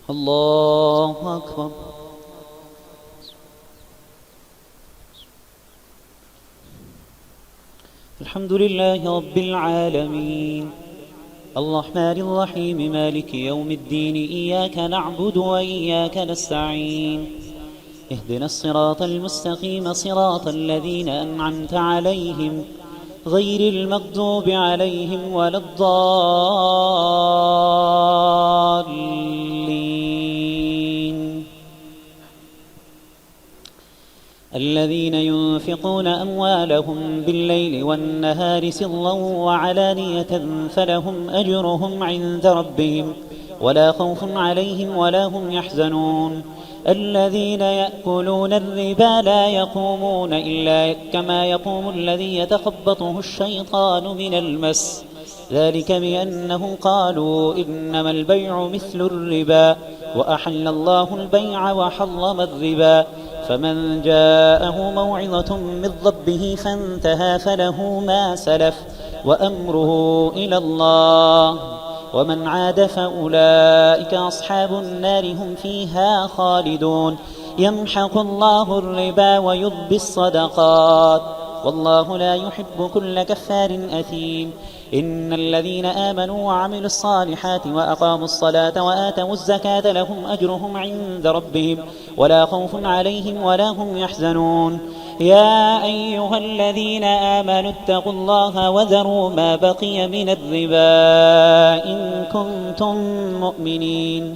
الله أكبر. الحمد لله رب العالمين الرحمن الرحيم مالك يوم الدين إياك نعبد وإياك نستعين اهدنا الصراط المستقيم صراط الذين أنعمت عليهم غير المغضوب عليهم ولا الضالين الذين ينفقون أموالهم بالليل والنهار سرا وعلانية فلهم أجرهم عند ربهم ولا خوف عليهم ولا هم يحزنون الذين يأكلون الربا لا يقومون إلا كما يقوم الذي يتخبطه الشيطان من المس ذلك بأنهم قالوا إنما البيع مثل الربا وأحل الله البيع وحرم الربا فمن جاءه موعظة من ربه فانتهى فله ما سلف وأمره إلى الله ومن عاد فأولئك أصحاب النار هم فيها خالدون يمحق الله الربا ويربي الصدقات والله لا يحب كل كفار أثيم إن الذين آمنوا وعملوا الصالحات وأقاموا الصلاة وآتوا الزكاة لهم أجرهم عند ربهم ولا خوف عليهم ولا هم يحزنون يا أيها الذين آمنوا اتقوا الله وذروا ما بقي من الربا إن كنتم مؤمنين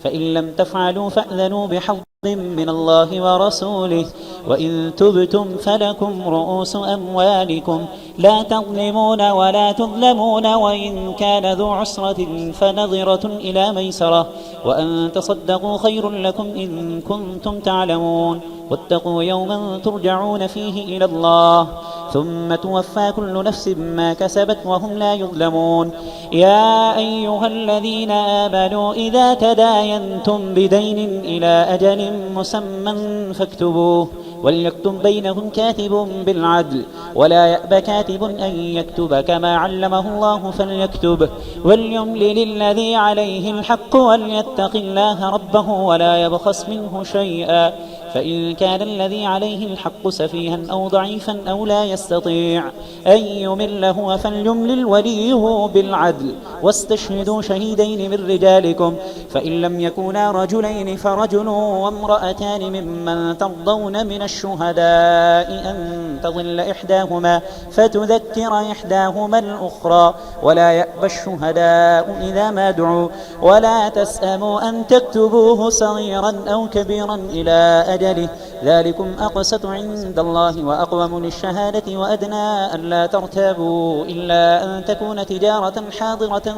فإن لم تفعلوا فأذنوا بحظ من الله ورسوله وإن تبتم فلكم رؤوس أموالكم لا تظلمون ولا تظلمون وإن كان ذو عسرة فنظرة إلى ميسرة وأن تصدقوا خير لكم إن كنتم تعلمون واتقوا يوما ترجعون فيه إلى الله ثم توفى كل نفس ما كسبت وهم لا يظلمون يا أيها الذين آمنوا إذا تداينتم بدين إلى أجل مسمى فاكتبوه وليكتب بينهم كاتب بالعدل ولا يأب كاتب أن يكتب كما علمه الله فليكتب وليملل الذي عليه الحق وليتق الله ربه ولا يبخس منه شيئا فإن كان الذي عليه الحق سفيها أو ضعيفا أو لا يستطيع أن يمل هو فليملل وليه بالعدل واستشهدوا شهيدين من رجالكم فإن لم يكونا رجلين فرجل وامرأتان ممن ترضون من الشهداء أن تضل إحداهما فتذكر إحداهما الأخرى ولا يأبى الشهداء إذا ما دعوا ولا تسأموا أن تكتبوه صغيرا أو كبيرا إلى أجله ذلكم أقسط عند الله وأقوم للشهادة وأدنى أن لا ترتابوا إلا أن تكون تجارة حاضرة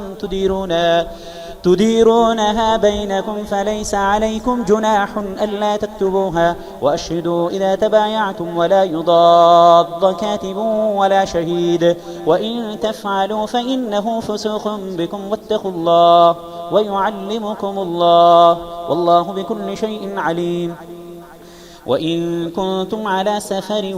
تديرونها بينكم فليس عليكم جناح ألا تكتبوها وأشهدوا إذا تبايعتم ولا يضاد كاتب ولا شهيد وإن تفعلوا فإنه فسوق بكم واتقوا الله ويعلمكم الله والله بكل شيء عليم وإن كنتم على سفر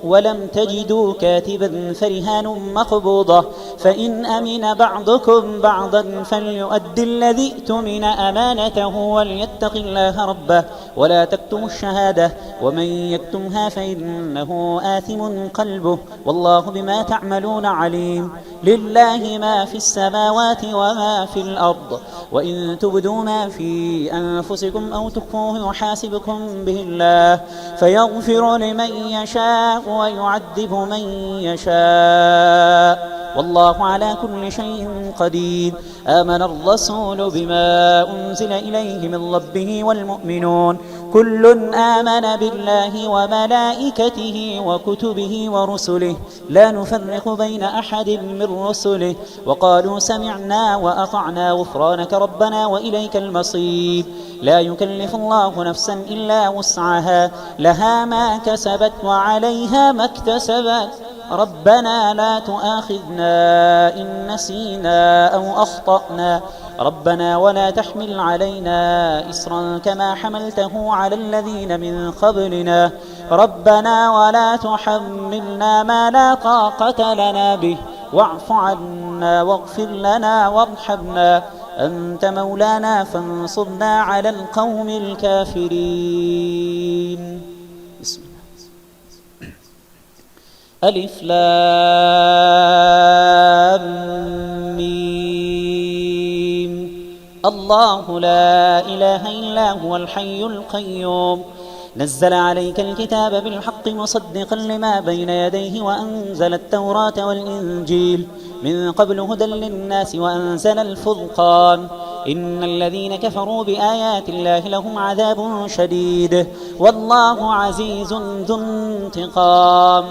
ولم تجدوا كاتبا فرهان مقبوضة فإن أمن بعضكم بعضا فليؤدي الذي اؤتمن أمانته وليتق الله ربه ولا تكتموا الشهادة ومن يكتمها فإنه آثم قلبه والله بما تعملون عليم لله ما في السماوات وما في الأرض وإن تبدوا ما في أنفسكم أو تخفوه يحاسبكم به الله فيغفر لمن يشاء ويعذب من يشاء والله على كل شيء قدير آمن الرسول بما أنزل إليه من ربه والمؤمنون كل آمن بالله وملائكته وكتبه ورسله لا نفرق بين أحد من رسله وقالوا سمعنا وأطعنا غفرانك ربنا وإليك المصير لا يكلف الله نفسا إلا وسعها لها ما كسبت وعليها ما اكتسبت ربنا لا تؤاخذنا إن نسينا أو أخطأنا ربنا ولا تحمل علينا إصرا كما حملته على الذين من قبلنا ربنا ولا تحملنا ما لا طاقة لنا به واعف عنا واغفر لنا وارحمنا أنت مولانا فانصرنا على القوم الكافرين. بسم الله. ألف لام ميم. الله لا إله إلا هو الحي القيوم نزل عليك الكتاب بالحق مصدقا لما بين يديه وأنزل التوراة والإنجيل من قبل هدى للناس وأنزل الفرقان إن الذين كفروا بآيات الله لهم عذاب شديد والله عزيز ذو انتقام.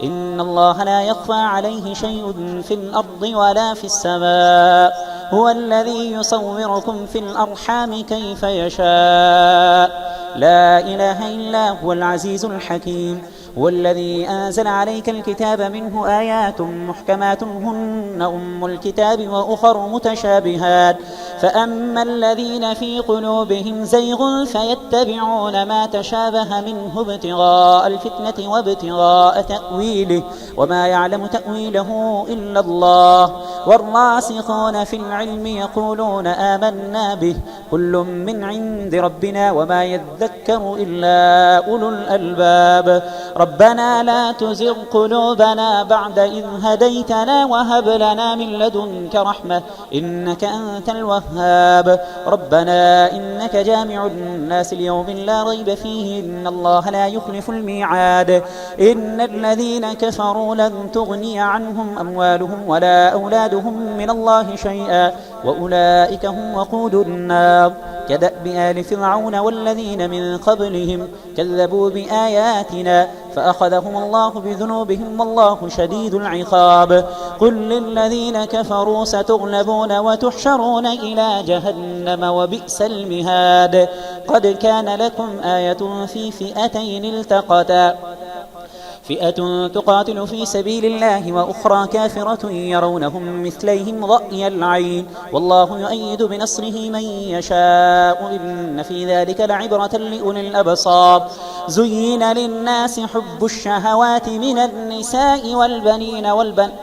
إن الله لا يخفى عليه شيء في الأرض ولا في السماء هو الذي يصوركم في الأرحام كيف يشاء لا إله إلا هو العزيز الحكيم. هو الذي أنزل عليك الكتاب منه آيات محكمات هن أم الكتاب وأخر متشابهات فأما الذين في قلوبهم زيغ فيتبعون ما تشابه منه ابتغاء الفتنة وابتغاء تأويله وما يعلم تأويله إلا الله والراسخون في العلم يقولون آمنا به كل من عند ربنا وما يذكر إلا أولو الألباب. ربنا لا تزغ قلوبنا بعد إذ هديتنا وهب لنا من لدنك رحمة إنك أنت الوهاب. ربنا إنك جامع الناس ليوم لا ريب فيه إن الله لا يخلف الميعاد. إن الذين كفروا لن تغني عنهم أموالهم ولا أولادهم من الله شيئا وأولئك هم وقود النار. كدأب آل فرعون والذين من قبلهم كذبوا بآياتنا فأخذهم الله بذنوبهم والله شديد العقاب. قل للذين كفروا ستغلبون وتحشرون إلى جهنم وبئس المهاد. قد كان لكم آية في فئتين التقتا فئة تقاتل في سبيل الله وأخرى كافرة يرونهم مثليهم رأي العين والله يؤيد بنصره من يشاء إن في ذلك لعبرة لأولي الأبصار. زين للناس حب الشهوات من النساء والبنين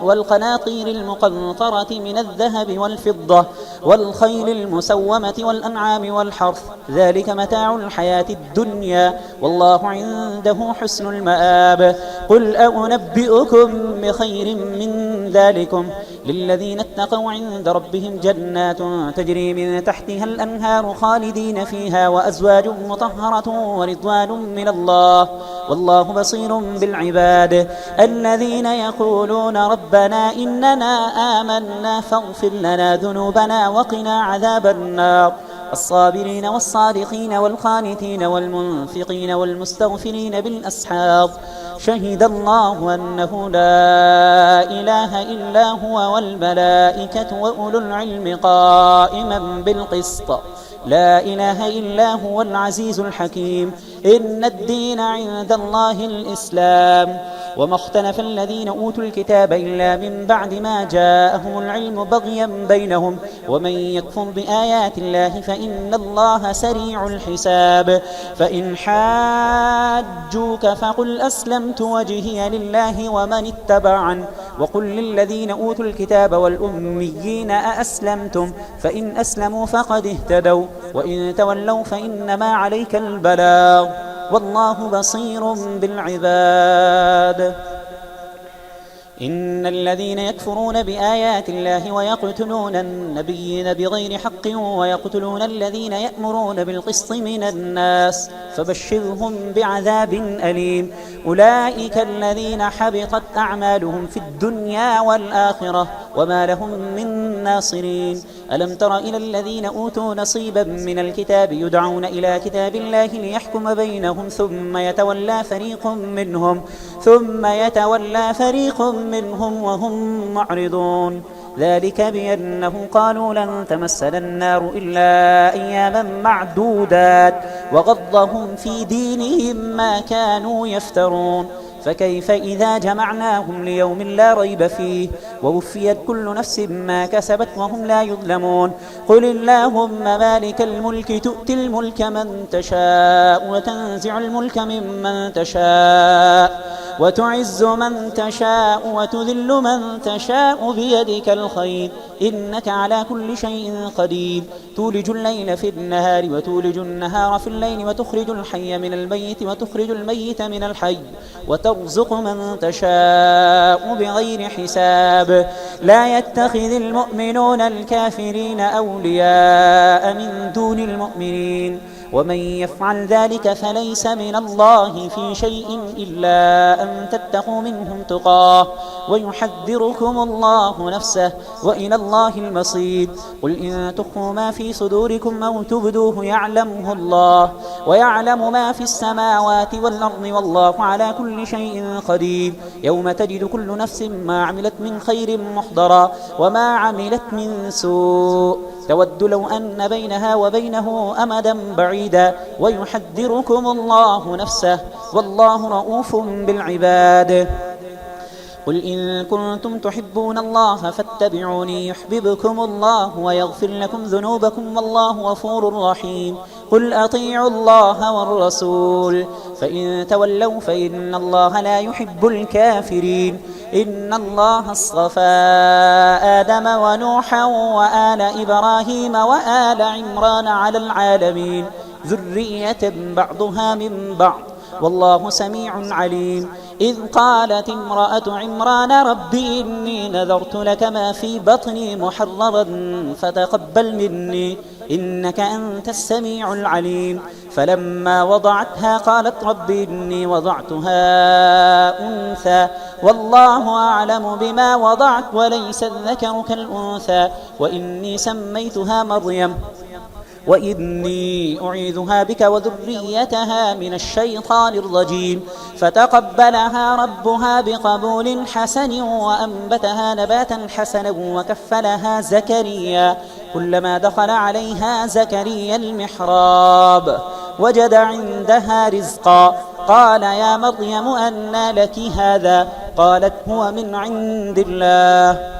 والقناطير المقنطرة من الذهب والفضة والخيل المسومة والأنعام والحرث ذلك متاع الحياة الدنيا والله عنده حسن المآب. قل أنبئكم بخير من ذلكم للذين اتقوا عند ربهم جنات تجري من تحتها الأنهار خالدين فيها وأزواج مطهرة ورضوان من الله والله بصير بالعباد. الذين يقولون ربنا إننا آمنا فاغفر لنا ذنوبنا وقنا عذاب النار. الصابرين والصادقين والقانتين والمنفقين والمستغفرين بالأسحار. شهد الله أنه لا إله إلا هو والملائكة وأولو العلم قائما بالقسط لا إله إلا هو العزيز الحكيم. إن الدين عند الله الإسلام وما اختلف الذين أوتوا الكتاب إلا من بعد ما جاءهم العلم بغيا بينهم ومن يكفر بآيات الله فإن الله سريع الحساب. فإن حاجوك فقل أسلمت وجهي لله ومن اتبعن وقل للذين أوتوا الكتاب والأميين أأسلمتم فإن أسلموا فقد اهتدوا وإن تولوا فإنما عليك البلاغ والله بصير بالعباد. إن الذين يكفرون بآيات الله ويقتلون النبيين بغير حق ويقتلون الذين يأمرون بالقسط من الناس فبشرهم بعذاب أليم. أولئك الذين حبطت أعمالهم في الدنيا والآخرة وما لهم من ناصرين. ألم تر إلى الذين أوتوا نصيبا من الكتاب يدعون إلى كتاب الله ليحكم بينهم ثم يتولى فريق منهم وهم معرضون. ذلك بأنهم قالوا لن تمسنا النار إلا أياما معدودات وغضهم في دينهم ما كانوا يفترون. فكيف إذا جمعناهم ليوم لا ريب فيه ووفيت كل نفس ما كسبت وهم لا يظلمون. قل اللهم مالك الملك تؤتي الملك من تشاء وتنزع الملك ممن تشاء وتعز من تشاء وتذل من تشاء بيدك الخير إنك على كل شيء قدير تولج الليل في النهار وتولج النهار في الليل وتخرج الحي من الميت وتخرج الميت من الحي وترزق من تشاء بغير حساب لا يتخذ المؤمنون الكافرين أولياء من دون المؤمنين ومن يفعل ذلك فليس من الله في شيء إلا أن تتقوا منهم تقاه ويحذركم الله نفسه وإلى الله المصير قل إن تخفوا ما في صدوركم أو تبدوه يعلمه الله ويعلم ما في السماوات والأرض والله على كل شيء قدير يوم تجد كل نفس ما عملت من خير محضرا وما عملت من سوء تود لو أن بينها وبينه أمدا بعيدا ويحذركم الله نفسه والله رؤوف بالعباد قل إن كنتم تحبون الله فاتبعوني يحببكم الله ويغفر لكم ذنوبكم والله غفور رحيم قل أطيعوا الله والرسول فإن تولوا فإن الله لا يحب الكافرين إن الله اصطفى آدم ونوحا وآل إبراهيم وآل عمران على العالمين ذرية بعضها من بعض والله سميع عليم إذ قالت امرأة عمران رب إني نذرت لك ما في بطني محررا فتقبل مني إنك أنت السميع العليم فلما وضعتها قالت رب إني وضعتها أنثى والله أعلم بما وضعت وليس الذكر كالأنثى وإني سميتها مريم وإني أعيذها بك وذريتها من الشيطان الرجيم فتقبلها ربها بقبول حسن وأنبتها نباتا حسنا وكفلها زكريا كلما دخل عليها زكريا المحراب وجد عندها رزقا قال يا مريم أنى لك هذا قالت هو من عند الله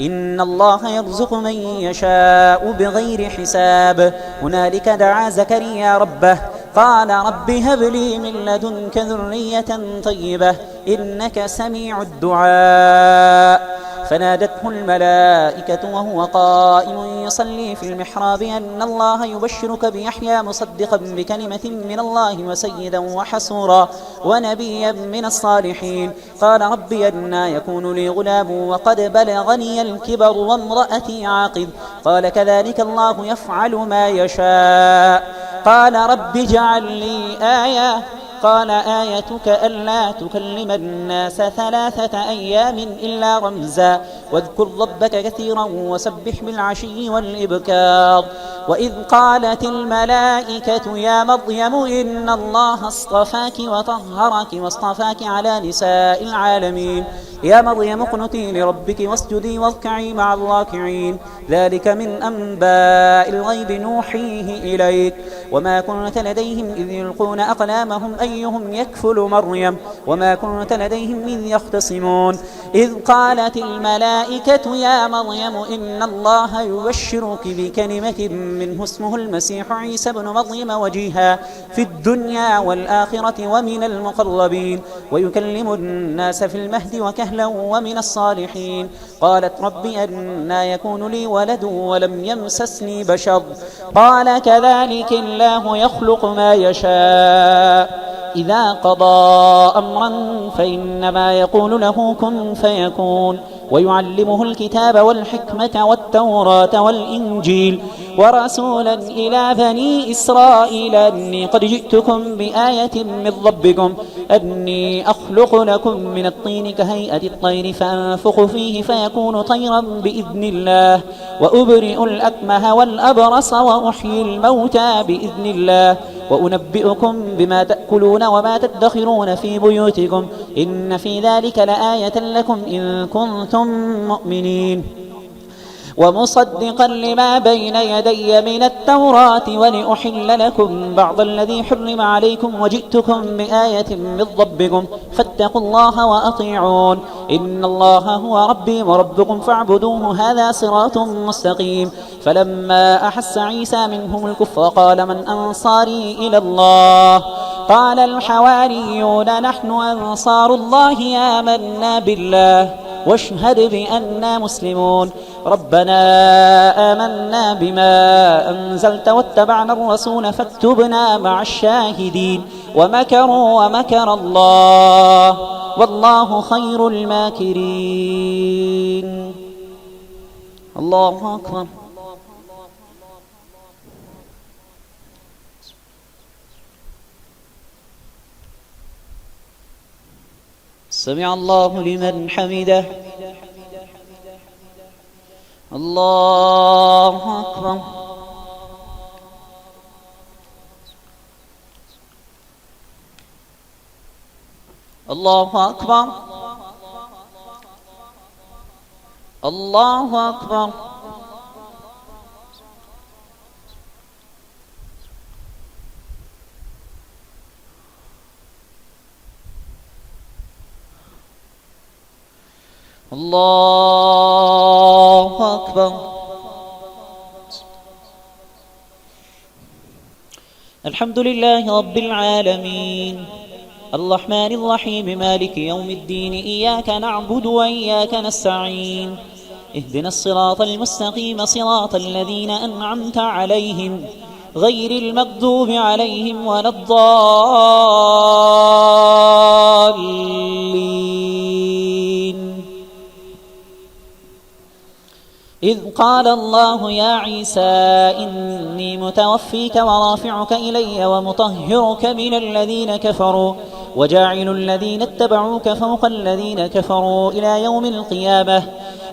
إن الله يرزق من يشاء بغير حساب هنالك دعا زكريا ربه قال رب هب لي من لدنك ذرية طيبة إنك سميع الدعاء فنادته الملائكة وهو قائم يصلي في المحراب أن الله يبشرك بيحيى مصدقا بكلمة من الله وسيدا وحسورا ونبيا من الصالحين قال رب أنى يكون لي غلام وقد بلغني الكبر وامرأتي عاقر قال كذلك الله يفعل ما يشاء قال رب اجعل لي آية قال آيتك ألا تكلم الناس 3 أيام إلا رمزا واذكر ربك كثيرا وسبح بالعشي والإبكار وإذ قالت الملائكة يا مريم إن الله اصطفاك وطهرك واصطفاك على نساء العالمين يا مريم اقنتي لربك واسجدي واركعي مع الراكعين ذلك من أنباء الغيب نوحيه إليك وما كنت لديهم إذ يلقون أقلامهم أيهم يكفل مريم وما كنت لديهم إذ يختصمون إذ قالت الملائكة يا مريم إن الله يبشرك بكلمة منه اسمه المسيح عيسى بن مريم وجيها في الدنيا والآخرة ومن المقربين ويكلم الناس في المهد وكهلا ومن الصالحين قالت رب أنى يكون لي ولد ولم يمسسني بشر قال كذلك الله يخلق ما يشاء إذا قضى أمرا فإنما يقول له كن فيكون ويعلمه الكتاب والحكمة والتوراة والإنجيل ورسولا إلى بني إسرائيل أني قد جئتكم بآية من ربكم أني أخلق لكم من الطين كهيئة الطير فأنفخ فيه فيكون طيرا بإذن الله وأبرئ الأكمه والأبرص وأحيي الموتى بإذن الله وأنبئكم بما تأكلون وما تدخرون في بيوتكم إن في ذلك لآية لكم إن كنتم مؤمنين ومصدقا لما بين يدي من التوراة ولأحل لكم بعض الذي حرم عليكم وجئتكم بآية من ربكم فاتقوا الله وأطيعون إن الله هو ربي وربكم فاعبدوه هذا صراط مستقيم فلما أحس عيسى منهم الكفر قال من أنصاري إلى الله قال الحواريون نحن أنصار الله آمنا بالله واشهد بأننا مسلمون ربنا آمنا بما أنزلت واتبعنا الرسول فاكتبنا مع الشاهدين ومكروا ومكر الله والله خير الماكرين. الله أكبر. سمع الله لمن حمده. الله أكبر. الله أكبر. الله أكبر. الله أكبر. الحمد لله رب العالمين الرحمن الرحيم مالك يوم الدين إياك نعبد وإياك نستعين اهدنا الصراط المستقيم صراط الذين أنعمت عليهم غير المغضوب عليهم ولا الضالين. إذ قال الله يا عيسى إني متوفيك ورافعك إلي ومطهرك من الذين كفروا وجاعل الذين اتبعوك فوق الذين كفروا إلى يوم القيامة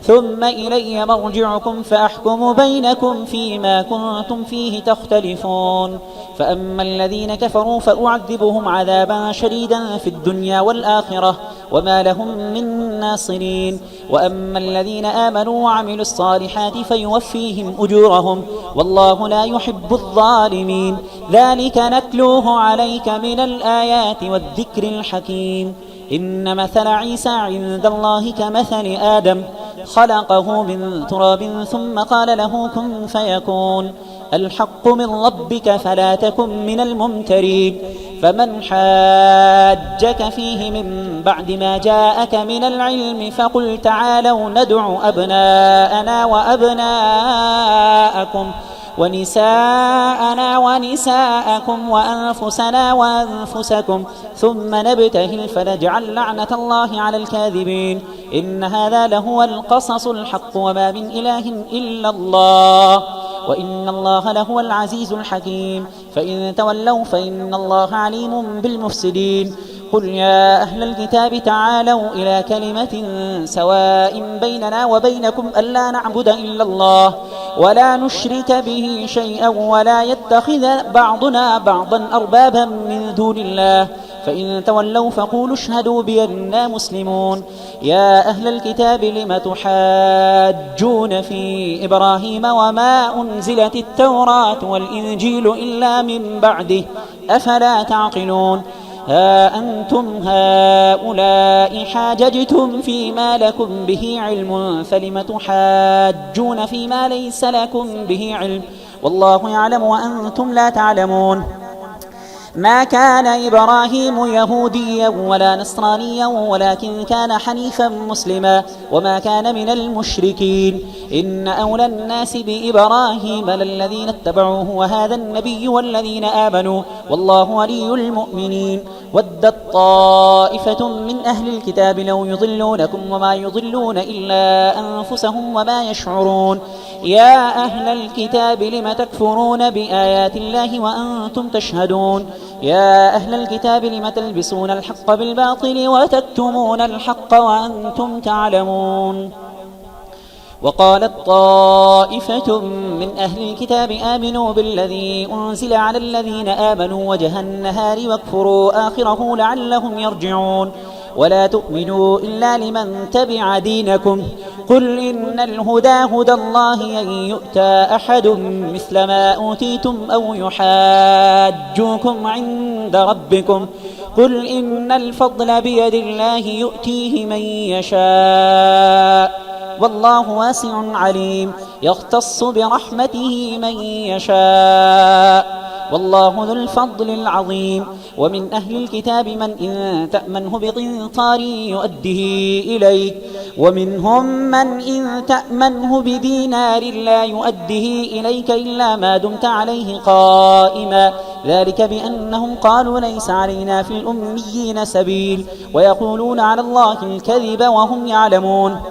ثم إلي مرجعكم فأحكم بينكم فيما كنتم فيه تختلفون فأما الذين كفروا فأعذبهم عذابا شديدا في الدنيا والآخرة وما لهم من ناصرين وأما الذين آمنوا وعملوا الصالحات فيوفيهم أجورهم والله لا يحب الظالمين. ذلك نتلوه عليك من الآيات والذكر الحكيم. إن مثل عيسى عند الله كمثل آدم خلقه من تراب ثم قال له كن فيكون الحق من ربك فلا تكن من الممترين. فمن حاجك فيه من بعد ما جاءك من العلم فقل تعالوا ندع أبناءنا وأبناءكم ونساءنا ونساءكم وأنفسنا وأنفسكم ثم نبتهل فنجعل لعنة الله على الكاذبين. إن هذا لهو القصص الحق وما من إله إلا الله وإن الله لهو العزيز الحكيم. فإن تولوا فإن الله عليم بالمفسدين. قل يا أهل الكتاب تعالوا إلى كلمة سواء بيننا وبينكم ألا نعبد إلا الله ولا نشرك به شيئا ولا يتخذ بعضنا بعضا أربابا من دون الله فإن تولوا فقولوا اشهدوا بأننا مسلمون. يا أهل الكتاب لم تحاجون في إبراهيم وما أنزلت التوراة والإنجيل إلا من بعده أفلا تعقلون. ها أنتم هؤلاء حاججتم فيما لكم به علم فلم تحاجون فيما ليس لكم به علم والله يعلم وأنتم لا تعلمون. ما كان إبراهيم يهوديا ولا نصرانيا ولكن كان حنيفا مسلما وما كان من المشركين. إن أولى الناس بإبراهيم للذين اتبعوه وهذا النبي والذين آمنوا والله ولي المؤمنين. ودت طائفة من أهل الكتاب لو يضلونكم وما يضلون إلا أنفسهم وما يشعرون. يا أهل الكتاب لم تكفرون بآيات الله وأنتم تشهدون. يا أهل الكتاب لم تلبسون الحق بالباطل وتكتمون الحق وأنتم تعلمون. وقالت طائفة من أهل الكتاب آمنوا بالذي أنزل على الذين آمنوا وجه النهار واكفروا آخره لعلهم يرجعون. ولا تؤمنوا إلا لمن تبع دينكم قل إن الهدى هدى الله أن يؤتى أحد مثل ما أوتيتم أو يحاجوكم عند ربكم قل إن الفضل بيد الله يؤتيه من يشاء والله واسع عليم. يختص برحمته من يشاء والله ذو الفضل العظيم. ومن أهل الكتاب من إن تأمنه بقنطار يؤده إليك ومنهم من إن تأمنه بدينار لا يؤده إليك إلا ما دمت عليه قائما ذلك بأنهم قالوا ليس علينا في الأميين سبيل ويقولون على الله الكذب وهم يعلمون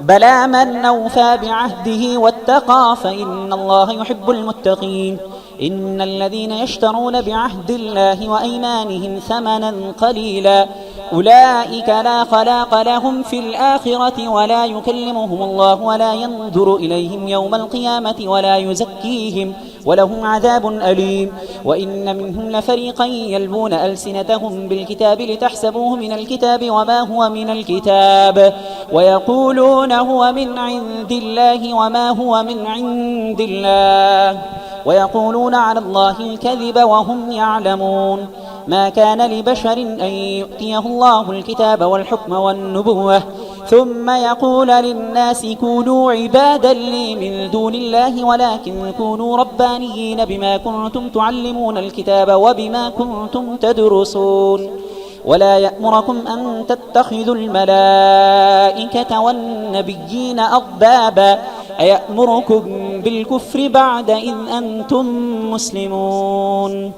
بلى من أوفى بعهده واتقى فإن الله يحب المتقين إن الذين يشترون بعهد الله وأيمانهم ثمنا قليلا أولئك لا خلاق لهم في الآخرة ولا يكلمهم الله ولا ينظر إليهم يوم القيامة ولا يزكيهم ولهم عذاب أليم وإن منهم لفريقا يلبون ألسنتهم بالكتاب لتحسبوه من الكتاب وما هو من الكتاب ويقولون هو من عند الله وما هو من عند الله ويقولون على الله الكذب وهم يعلمون ما كان لبشر أن يؤتيه الله الكتاب والحكم والنبوة ثم يقول للناس كونوا عبادا لي من دون الله ولكن كونوا ربانيين بما كنتم تعلمون الكتاب وبما كنتم تدرسون ولا يأمركم أن تتخذوا الملائكة والنبيين أربابا أيأمركم بالكفر بعد إذ أنتم مسلمون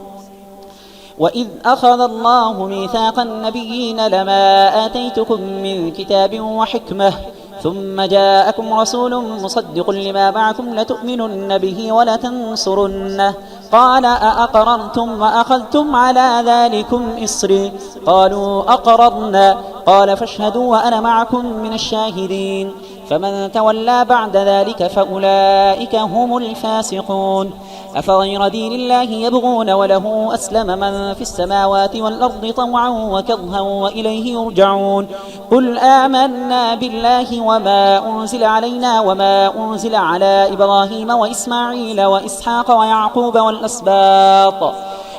وإذ أخذ الله ميثاق النبيين لما آتيتكم من كتاب وحكمة ثم جاءكم رسول مصدق لما معكم لتؤمنن به ولتنصرنه قال أأقررتم وأخذتم على ذلكم إصري قالوا أقررنا قال فاشهدوا وأنا معكم من الشاهدين فمن تولى بعد ذلك فأولئك هم الفاسقون أفغير دين الله يبغون وله أسلم من في السماوات والأرض طوعا وكرها وإليه يرجعون قل آمنا بالله وما أنزل علينا وما أنزل على إبراهيم وإسماعيل وإسحاق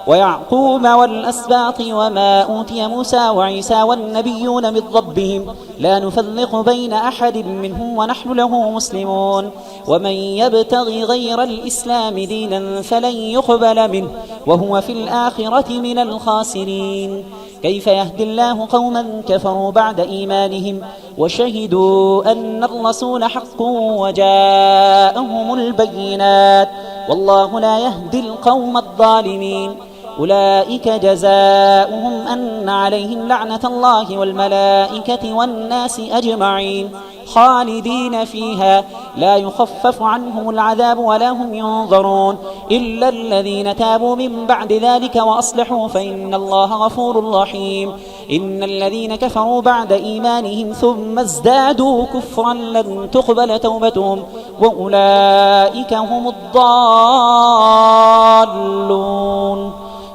ويعقوب والأسباط وما أوتي موسى وعيسى والنبيون من ربهم لا نفرق بين أحد منهم ونحن له مسلمون ومن يبتغي غير الإسلام دينا فلن يقبل منه وهو في الآخرة من الخاسرين كيف يهدي الله قوما كفروا بعد إيمانهم وشهدوا أن الرسول حق وجاءهم البينات والله لا يهدي القوم الظالمين أولئك جزاؤهم أن عليهم لعنة الله والملائكة والناس أجمعين خالدين فيها لا يخفف عنهم العذاب ولا هم ينظرون إلا الذين تابوا من بعد ذلك وأصلحوا فإن الله غفور رحيم إن الذين كفروا بعد إيمانهم ثم ازدادوا كفرا لن تقبل توبتهم وأولئك هم الضالون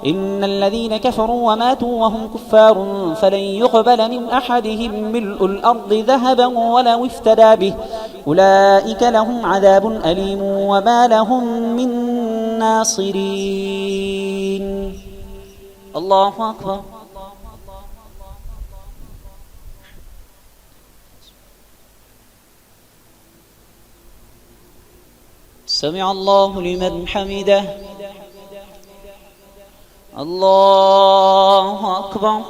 إن الذين كفروا وماتوا وهم كفار فلن يقبل من أحدهم ملء الأرض ذهبا ولو افتدى به أولئك لهم عذاب أليم وما لهم من ناصرين الله أكبر سمع الله لمن حمده الله أكبر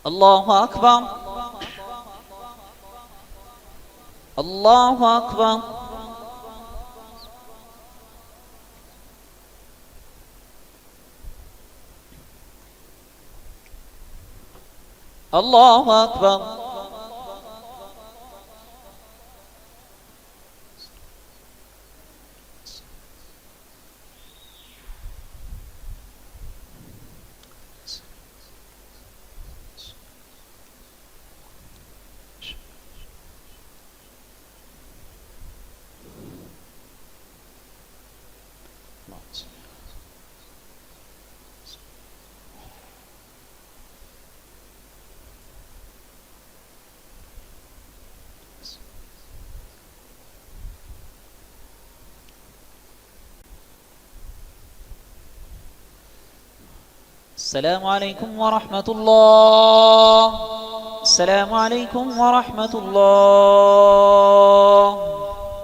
الله أكبر الله أكبر الله أكبر السلام عليكم ورحمة الله. السلام عليكم ورحمة الله.